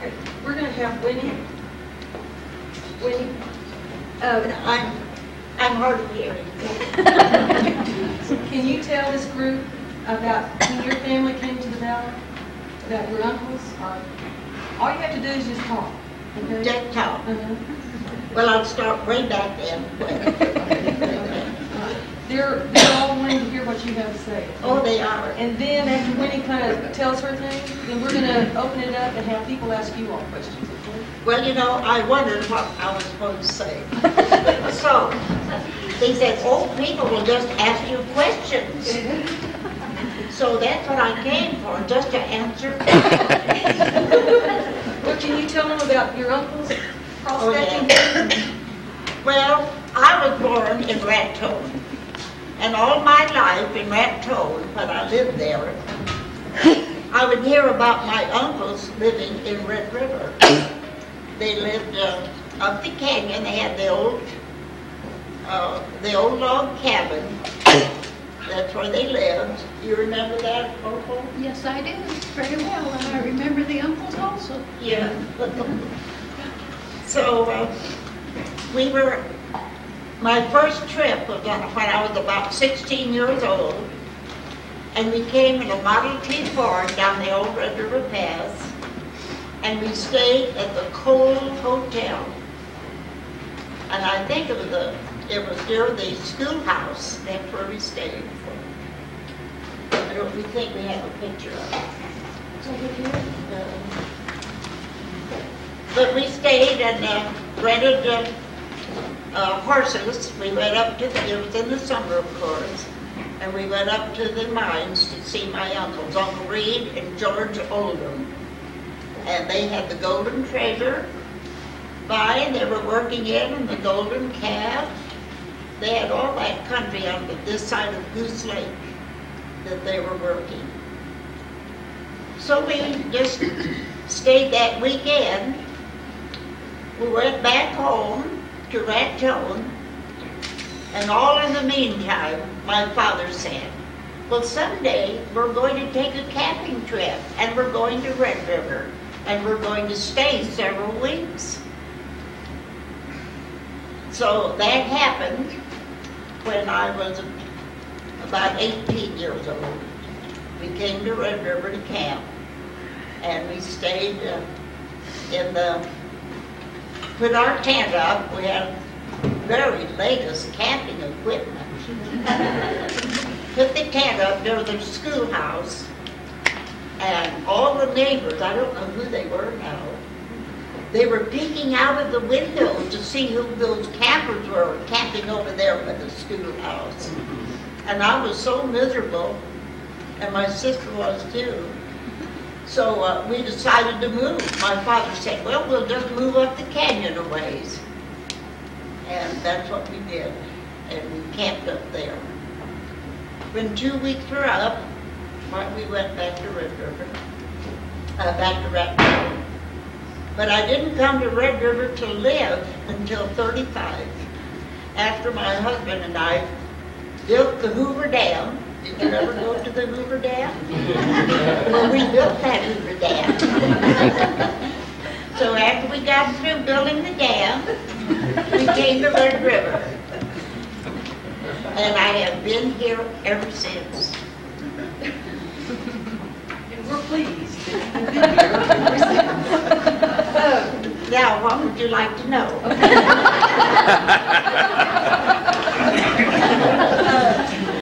Okay, we're going to have Winnie. Winnie. I'm hard of hearing. Can you tell this group about when your family came to the valley? About your uncles? All you have to do is just talk. Okay? Just talk. Well, I'll start way back then. They're all wanting to hear what you have to say. Oh, they are. And then after Winnie kind of tells her thing, then we're going to open it up and have people ask you all questions. Okay? Well, you know, I wondered what I was supposed to say. So, they said, oh, people will just ask you questions. So that's what I came for, just to answer questions. Well, can you tell them about your uncles? Oh, yeah. Well, I was born in Raton. And all my life in Raton, when I lived there, I would hear about my uncles living in Red River. They lived up the canyon. They had the old log cabin. That's where they lived. You remember that, Opal? Yes, I do, very well, and I remember the uncles also. Yeah. So my first trip was when I was about 16 years old, and we came in a Model T Ford down the old Red River Pass, and we stayed at the Cole Hotel. And I think it was near the schoolhouse. That's where we stayed. We think we have a picture of it. But we stayed and rented horses. We went up to it was in the summer, of course, and we went up to the mines to see my uncles, Uncle Reed and George Oldham. And they had the golden treasure by, and they were working in the golden calf. They had all that country on this side of Goose Lake that they were working. So we just stayed that weekend. We went back home to Raton, and all in the meantime, my father said, well, someday we're going to take a camping trip, and we're going to Red River, and we're going to stay several weeks. So that happened when I was about 18 years old. We came to Red River to camp, and we stayed put our tent up. We had very latest camping equipment. Put the tent up near the schoolhouse, and all the neighbors, I don't know who they were now, they were peeking out of the windows to see who those campers were camping over there by the schoolhouse. And I was so miserable, and my sister was too. So we decided to move. My father said, well, we'll just move up the canyon a ways. And that's what we did. And we camped up there. When 2 weeks were up, we went back to Red River, back to Raton. But I didn't come to Red River to live until 35, after my husband and I built the Hoover Dam. Did you ever go to the Hoover Dam? Well, we built that Hoover Dam. So after we got through building the dam, we came to Red River. And I have been here ever since. And we're pleased that you've been here ever since. Now, what would you like to know?